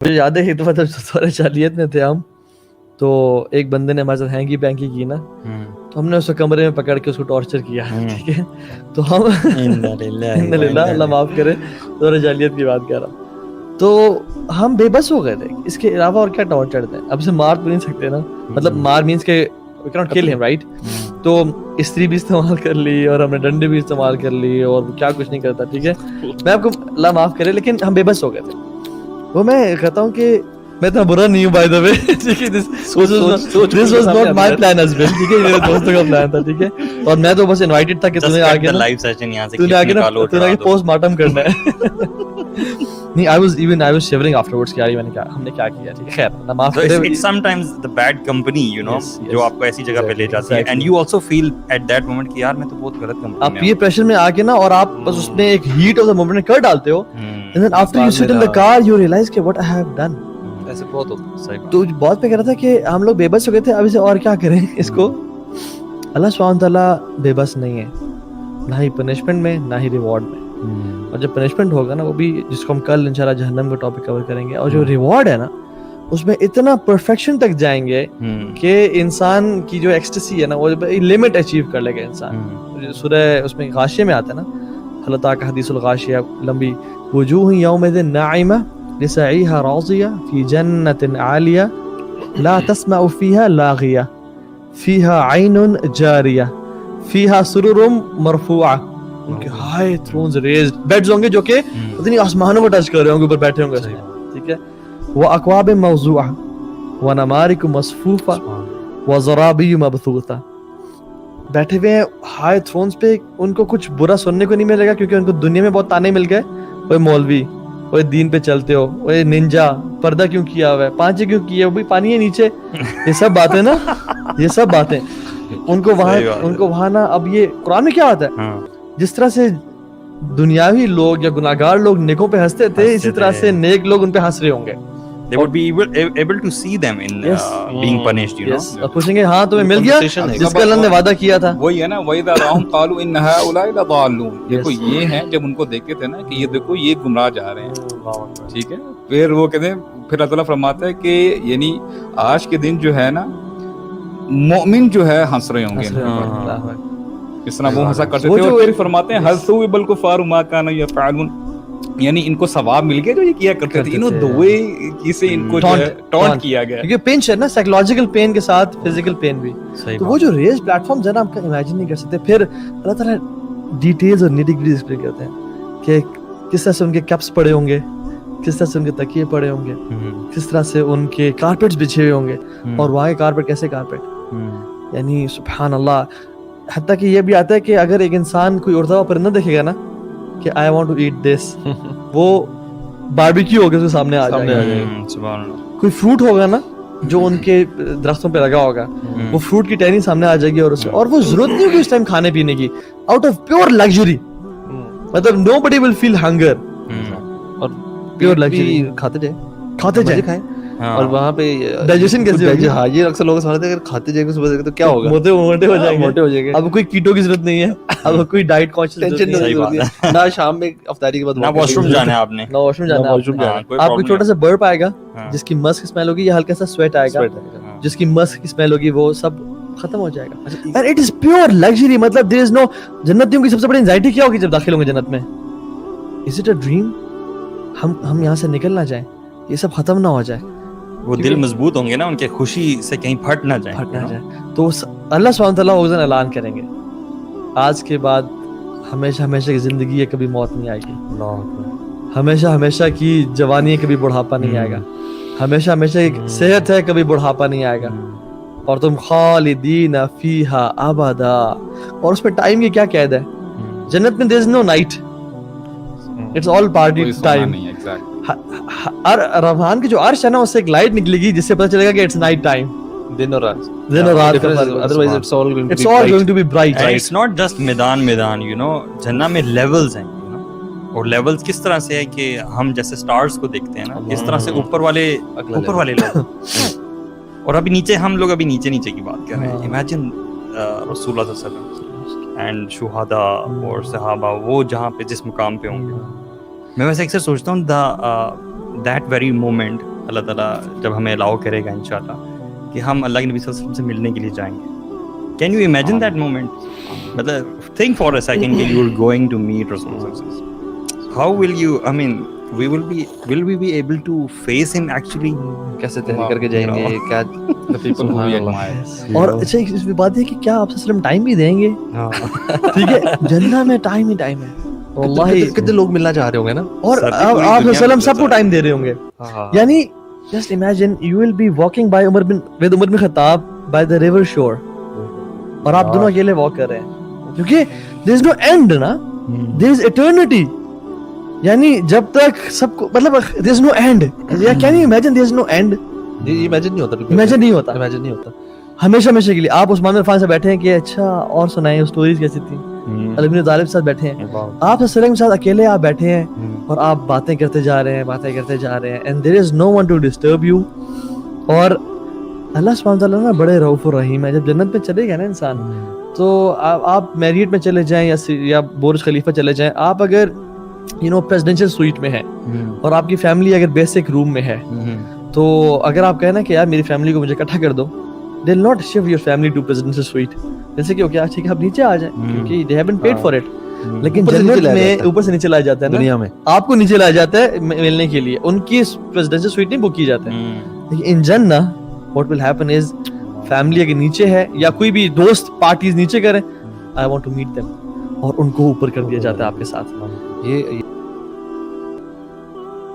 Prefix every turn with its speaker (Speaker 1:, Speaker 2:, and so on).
Speaker 1: مجھے یاد ہے ایک دفعہ جب سورہ جالیت میں تھے ہم, تو ایک بندے نے ہمارے ساتھ ہینگی پینکی کی نا, تو ہم نے اس کو کمرے میں پکڑ کے اس کو ٹارچر کیا, ٹھیک ہے. تو ہم اللہ معاف کرے, سورہ جالیت کی بات کر رہا ہوں, تو ہم بے بس ہو گئے تھے, اس کے علاوہ اور کیا ٹارچر تھے. اب اسے مار تو نہیں سکتے نا, مطلب مار مینس کہ we cannot kill him, right? تو استری بھی استعمال کر لی اور ہم نے ڈنڈے بھی استعمال کر لی اور کیا کچھ نہیں کرتا, ٹھیک ہے. میں آپ کو اللہ معاف کرے, لیکن ہم بے بس ہو گئے تھے. وہ میں کہتا ہوں کہ میں اتنا برا نہیں ہوں بائی دا وے, ٹھیک ہے. This was not my plan as well, ٹھیک ہے, میرے دوستوں کا پلان تھا, ٹھیک ہے. اور میں تو بس انوائٹڈ تھا کہ تم نے آ کے
Speaker 2: لائیو سیشن یہاں سے
Speaker 1: تم نے آ کے پوسٹ مارٹم کرنا ہے. نہیں, I was shivering afterwards کہ یار ہم نے کیا کیا, ٹھیک ہے. خیر اللہ معاف کرے.
Speaker 2: It's sometimes the bad company, you know, جو آپ کو ایسی جگہ پہ لے جاتی ہے, and you also feel at that moment کہ یار میں تو بہت غلط کمپنی.
Speaker 1: آپ پیئر پریشر میں آ کے نا, اور آپ بس اس میں ایک ہیٹ آف دا مومنٹ میں کر ڈالتے ہو, and then after you sit in the car you realize کہ what I have done.
Speaker 3: ایسے بہت ہوتا ہے.
Speaker 1: تو بہت پہ کہہ رہا تھا کہ ہم لوگ بے بس ہو گئے تھے, اب اسے اور کیا کریں اس کو. اللہ سبحانہ تعالیٰ بے بس نہیں ہے, نہ ہی پنشمنٹ میں نہ ہی ریوارڈ میں. اور جب پنشمنٹ ہوگا نا, وہ بھی جس کو ہم کل انشاءاللہ جہنم کا ٹاپک کور کریں گے, اور جو ریوارڈ ہے نا اس میں اتنا پرفیکشن تک جائیں گے کہ انسان کی جو ایکسٹسی ہے نا وہ لمٹ اچیو کر لے گا انسان. سورہ اس میں غاشیہ میں آتا ہے نا, اللہ تعالیٰ کا حدیث الغاشیہ لمبی, وجوہ یومئذ ناعمہ لسعیہا راضیہ فی جنت عالیہ لا تسمع فیہا لاغیہ فیہا عین جاریہ فیہا سرر مرفوعہ. ان کے ہائی تھرونز ریزڈ بیڈز ہوں گے جو کہ اتنی آسمانوں کو ٹچ کر رہے ہوں گے, اوپر بیٹھے ہوں گے اس میں, ٹھیک ہے. وَأَكْوَابٍ مَوْضُوعَةٍ وَنَمَارِقُ مَصْفُوفَةٍ وَزَرَابِيُّ مَبْثُوثَةٍ. بیٹھے ہوئے ہیں ہائی تھرونز پہ, ان کو کچھ برا سننے کو نہیں ملے گا کیونکہ ان کو دنیا میں بہت تانے مل گئے, وہ مولوی, وہ دین پہ چلتے ہو, وہ ننجا, پردہ کیوں کیا ہوا ہے, پانچے کیوں کیے, وہ بھی پانی ہے نیچے, یہ سب باتیں نا, یہ سب باتیں ان کو وہاں نا. اب یہ قرآن میں کیا آتا ہے, جس طرح سے دنیاوی لوگ یا گناہگار لوگ نیکوں پہ ہنستے تھے, اسی طرح سے نیک لوگ ان پہ ہنس رہے ہوں گے.
Speaker 2: They would be able to see them in being punished, you know.
Speaker 1: اور پوچھیں گے ہاں تمہیں مل گیا جس کا اللہ نے وعدہ کیا تھا.
Speaker 4: وہی ہے نا, وَإِذَا رَأَوْهُمْ قَالُوا إِنَّ هَؤُلَاءِ لَضَالُّونَ. دیکھو یہ ہیں, جب ان کو دیکھتے تھے نا کہ یہ دیکھو یہ گمراہ جا رہے ہیں, ٹھیک ہے. پھر وہ کہتے ہیں, پھر اللہ تعالیٰ فرماتا ہے کہ یعنی آج کے دن جو ہے نا مومن جو ہے ہنس رہے ہوں گے, اس طرح وہ ہنسا کرتے تھے. اور پھر فرماتے ہیں هَلْ ثُوِبَ الْكُفَّارُ مَا كَانُوا يَفْعَلُونَ, یعنی ان کو ثواب مل گیا جو یہ کیا کرتے تھے. انہوں دوئے سے ان کو ٹونٹ کیا گیا, کیونکہ
Speaker 1: پنچ ہے نا, سائیکولوجیکل پین کے ساتھ فزیکل پین بھی. تو وہ جو ریز پلیٹ فارمز ہے نا, ہم امیجن نہیں کر سکتے. پھر اللہ تعالیٰ ڈیٹیلز اور نیٹی گریٹی ایکسپلین کرتے ہیں کہ کس طرح سے ان کے کپس پڑے ہوں گے, کس طرح سے ان کے تکیے پڑے ہوں گے, کس طرح سے ان کے کارپیٹس بچھے ہوئے ہوں گے, اور وہاں کے کارپیٹ کیسے کارپیٹ, یعنی سبحان اللہ. حتیٰ کہ یہ بھی آتا ہے کہ اگر ایک انسان کوئی اڑتا ہوا پرندہ دیکھے گا نا کہ I want to eat this, وہ باربیکیو ہو کے اس کے سامنے آ جائے گا. کوئی فروٹ ہوگا نا جو ان کے درختوں پہ لگا ہوگا, وہ فروٹ کی ٹہنی سامنے آ جائے گی, اور اسے, اور وہ ضرورت نہیں ہوگی اس ٹائم کھانے پینے کی, آؤٹ آف پیور لگژری, مطلب nobody will feel hunger, اور پیور لگژری کھاتے جائیں.
Speaker 3: اور وہاں پہ
Speaker 1: ڈائجیشن کیسے ہوگی؟
Speaker 3: ہاں, یہ اکثر لوگ سمجھتے ہیں اگر کھاتے جائیں گے صبح سے تو کیا ہوگا,
Speaker 1: موٹے ہو جائیں گے. اب کوئی کیٹو کی ضرورت نہیں ہے, اب کوئی ڈائٹ کانشیس
Speaker 3: نہ شام میں افطاری کے بعد
Speaker 2: نہ واش روم جانا ہے آپ نے,
Speaker 1: نہ واش روم جانا ہے. آپ کو چھوٹا سا برپ آئے گا جس کی مسک اسمیل ہوگی, یا ہلکا سا سویٹ آئے گا جس کی مسک کی اسمیل ہوگی, وہ سب ختم ہو جائے گا. And it is pure luxury, مطلب دیر از نو. جنتیوں کی سب سے بڑی انزائٹی کیا ہوگی جب داخل ہوں گے جنت میں؟ Is it a dream? ہم یہاں سے نکل نہ جائیں, یہ سب ختم نہ ہو جائے.
Speaker 2: وہ دل مضبوط ہوں گے نا, ان کے خوشی سے کہیں پھٹ نہ جائیں.
Speaker 1: تو اللہ سبحانہ تعالیٰ اس دن اعلان کریں گے, آج کے بعد ہمیشہ ہمیشہ کی زندگی ہے, کبھی موت نہیں آئے گی. ہمیشہ ہمیشہ کی جوانی ہے, کبھی بڑھاپا نہیں آئے گا. ہمیشہ ہمیشہ کی صحت ہے, کبھی بڑھاپا نہیں آئے گا. اور تم خالدین فیہا ابدا, اور اس پہ ٹائم کی کیا قید ہے؟ جنت میں there is no night, it's all party time. رحمان کی جو عرش ہے نا, اس سے ایک لائٹ نکلے گی جس سے پتہ چلے گا کہ اٹس نائٹ ٹائم,
Speaker 3: دن اور رات.
Speaker 1: otherwise it's all going to be bright.
Speaker 2: It's not just میدان, you know, جنہ میں لیولز ہیں, you know, اور لیولز کس طرح سے ہے کہ ہم جیسے سٹارز کو دیکھتے ہیں نا, اس طرح سے اوپر والے لوگ, اور ابھی نیچے ہم لوگ ابھی نیچے کی بات کر رہے ہیں. امیجن رسول اللہ صلی اللہ علیہ وسلم اینڈ شہداء اور صحابہ, وہ جہاں پہ جس مقام پہ ہوں گے. میں ویسے اکثر سوچتا ہوں that very moment اللہ تعالیٰ جب ہمیں الاؤ کرے گا انشاءاللہ کہ ہم اللہ کے نبی صلی اللہ علیہ وسلم سے ملنے کے لیے جائیں گے. Can you imagine that moment? مطلب think for a second کہ you are going to meet Rasul صلی اللہ علیہ وسلم. How will you, I mean, will we be able to face him actually?
Speaker 3: کیسے تحریک کر کے جائیں گے کیا
Speaker 4: The people who we admire.
Speaker 1: اور اچھا اس میں بات یہ کہ کیا آپ وسلم ٹائم بھی دیں گے؟ ٹھیک ہے جنہ میں ٹائم ہی ٹائم ہے واللہ.
Speaker 3: کتنے لوگ ملنا چاہ رہے ہوں گے نا,
Speaker 1: اور آپ وسلم سب کو ٹائم دے رہے ہوں گے. یعنی just imagine you will be walking by عمر بن خطاب by the river shore اور آپ دونوں اکیلے واک کر رہے ہیں کیونکہ there is no end نا, there is eternity. یعنی جب تک سب کو مطلب there is no end. Can you imagine there is no end?
Speaker 3: یہ امیجن نہیں ہوتا,
Speaker 1: امیجن نہیں ہوتا,
Speaker 3: امیجن نہیں ہوتا.
Speaker 1: ہمیشہ ہمیشہ کے لیے. آپ عثمان بن عفان سے بیٹھے ہیں کہ اچھا اور سنائیں اسٹوریز کیسی تھی, علی بن طالب کے ساتھ بیٹھے ہیں, آپ وسلم کے ساتھ اکیلے آپ بیٹھے ہیں اور آپ باتیں کرتے جا رہے ہیں and there is no one to disturb you. اور اللہ سبحانہ وتعالیٰ نا بڑے رؤوف الرحیم ہے. جب جنت میں چلے گا نا انسان تو آپ میریٹ میں چلے جائیں یا برج خلیفہ چلے جائیں, آپ اگر پریزیڈینشیل سویٹ میں ہے اور آپ کی فیملی اگر بیسک روم میں ہے تو اگر آپ کہیں نا کہ یار میری فیملی کو مجھے اکٹھا کر دو, they will not shift your family to presidential suite. جیسے کہ اوکے ٹھیک ہے آپ نیچے آ جائیں کیونکہ they haven't paid for it. لیکن جنت میں اوپر سے نیچے لایا جاتا ہے نا,
Speaker 3: دنیا میں
Speaker 1: آپ کو نیچے لایا جاتا ہے ملنے کے لیے, ان کی پریزیڈینشیل سویٹ نہیں بک کی جاتا ہے. لیکن ان جنہ what will happen is family اگر نیچے ہے یا کوئی بھی دوست پارٹیز نیچے کریں I want to meet them اور ان کو اوپر کر دیا جاتا ہے آپ کے ساتھ.
Speaker 3: یہ